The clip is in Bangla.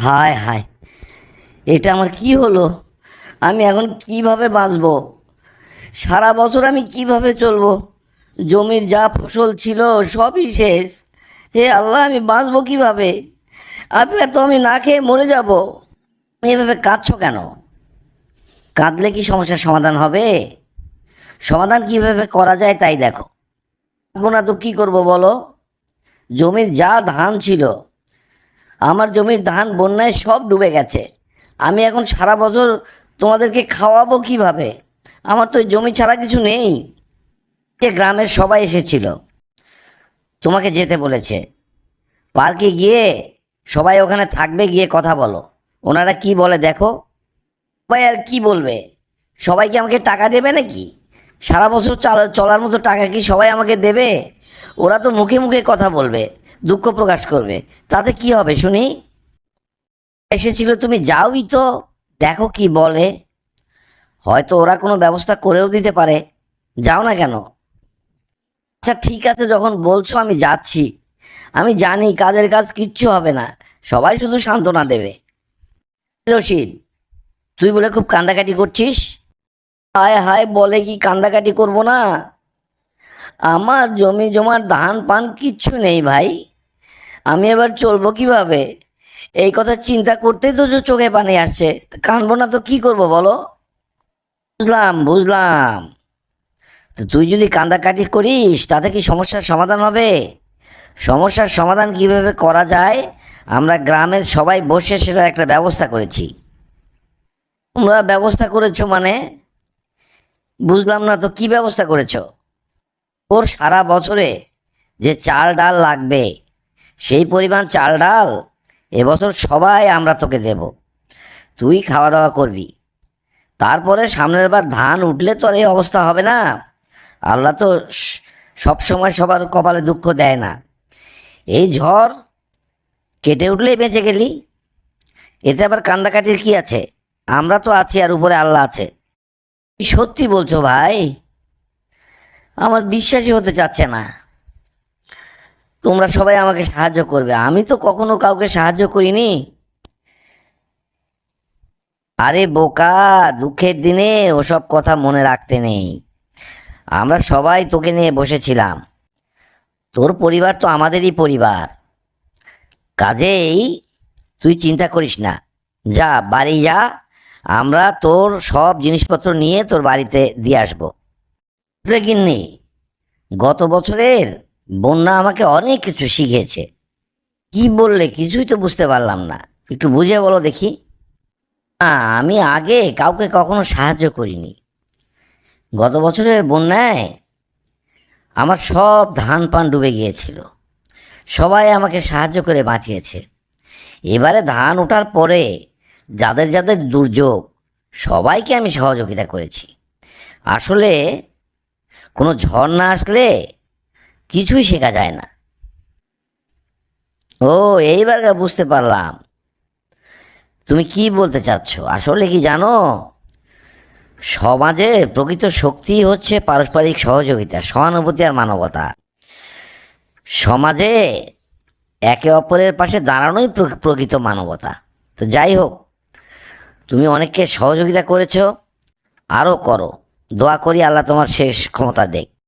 হায় হায়, এটা আমার কি হলো? আমি এখন কিভাবে বাঁচবো? সারা বছর আমি কিভাবে চলবো? জমির যা ফসল ছিল সবই শেষ। হে আল্লাহ, আমি বাঁচবো কিভাবে? তো আমি না খেয়ে মরে যাব। তুমি এভাবে কাঁদছো কেন? কাঁদলে কি সমস্যার সমাধান হবে? সমাধান কিভাবে করা যায় তাই দেখো। পারবো না তো কি করব বলো? জমির যা ধান ছিল, আমার জমির ধান বন্যায় সব ডুবে গেছে। আমি এখন সারা বছর তোমাদেরকে খাওয়াবো কিভাবে? আমার তো ওই জমি ছাড়া কিছু নেই। যে গ্রামের সবাই এসেছিল, তোমাকে যেতে বলেছে। পার্কে গিয়ে সবাই ওখানে থাকবে, গিয়ে কথা বলো। ওনারা কি বলে দেখো। সবাই আর কি বলবে? সবাই কি আমাকে টাকা দেবে নাকি? সারা বছর চলার মতো টাকা কি সবাই আমাকে দেবে? ওরা তো মুখে মুখে কথা বলবে, দুঃখ প্রকাশ করবে। তাতে কি হবে শুনি? এসেছিল, তুমি যাওই তো, দেখো কি বলে। হয়তো ওরা কোনো ব্যবস্থা করেও দিতে পারে। যাও না কেন? আচ্ছা ঠিক আছে, যখন বলছো আমি যাচ্ছি। আমি জানি কাজের কাজ কিচ্ছু হবে না, সবাই শুধু সান্ত্বনা দেবে। রশিদ, তুই বলে খুব কান্দাকাটি করছিস। হায় হায়, বলে কি কান্দাকাটি করব না? আমার জমি জমার ধান পান কিচ্ছু নেই ভাই। আমি এবার চলবো কিভাবে? এই কথা চিন্তা করতেই তো চোখে পানি আসছে। কানবো না তো কি করব বলো? বুঝলাম বুঝলাম, তো তুই যদি কান্দাকাটি করিস তাতে কি সমস্যার সমাধান হবে? সমস্যার সমাধান কিভাবে করা যায়, আমরা গ্রামের সবাই বসে সেটার একটা ব্যবস্থা করেছি। তোমরা ব্যবস্থা করেছো মানে? বুঝলাম না তো, কি ব্যবস্থা করেছো? ওর সারা বছরে যে চাল ডাল লাগবে, সেই পরিমাণ চাল ডাল এবছর সবাই আমরা তোকে দেব। তুই খাওয়া দাওয়া করবি। তারপরে সামনের বার ধান উঠলে তো আর এই অবস্থা হবে না। আল্লাহ তো সব সময় সবার কপালে দুঃখ দেয় না। এই ঝড় কেটে উঠলেই বেঁচে গেলি, এতে আবার কান্দাকাটির কি আছে? আমরা তো আছি, আর উপরে আল্লাহ আছে। কি সত্যি বলছো ভাই? আমার বিশ্বাসই হতে চাচ্ছে না। তোমরা সবাই আমাকে সাহায্য করবে, আমি তো কখনো কাউকে সাহায্য করিনি। আরে বোকা, দুঃখের দিনে ওসব কথা মনে রাখতে নেই। আমরা সবাই তোকে নিয়ে বসেছিলাম। তোর পরিবার তো আমাদেরই পরিবার। কাজেই তুই চিন্তা করিস না। যা, বাড়ি যা। আমরা তোর সব জিনিসপত্র নিয়ে তোর বাড়িতে দিয়ে আসবো। বুঝলে গিন্নি, গত বছরের বন্যা আমাকে অনেক কিছু শিখিয়েছে। কি বললে? কিছুই তো বুঝতে পারলাম না, একটু বুঝে বলো দেখি। আমি আগে কাউকে কখনো সাহায্য করিনি। গত বছরের বন্যায় আমার সব ধান পান ডুবে গিয়েছিল। সবাই আমাকে সাহায্য করে বাঁচিয়েছে। এবারে ধান ওঠার পরে যাদের যাদের দুর্যোগ, সবাইকে আমি সহযোগিতা করেছি। আসলে কোনো ঝড় না আসলে কিছুই শেখা যায় না। ও, এইবার বুঝতে পারলাম তুমি কি বলতে চাচ্ছ। আসলে কি জানো, সমাজে প্রকৃত শক্তি হচ্ছে পারস্পরিক সহযোগিতা, সহানুভূতি আর মানবতা। সমাজে একে অপরের পাশে দাঁড়ানোই প্রকৃত মানবতা। তো যাই হোক, তুমি অনেককে সহযোগিতা করেছো, আরও করো। দোয়া করি আল্লাহ তোমার শেষ ক্ষমতা দেখ।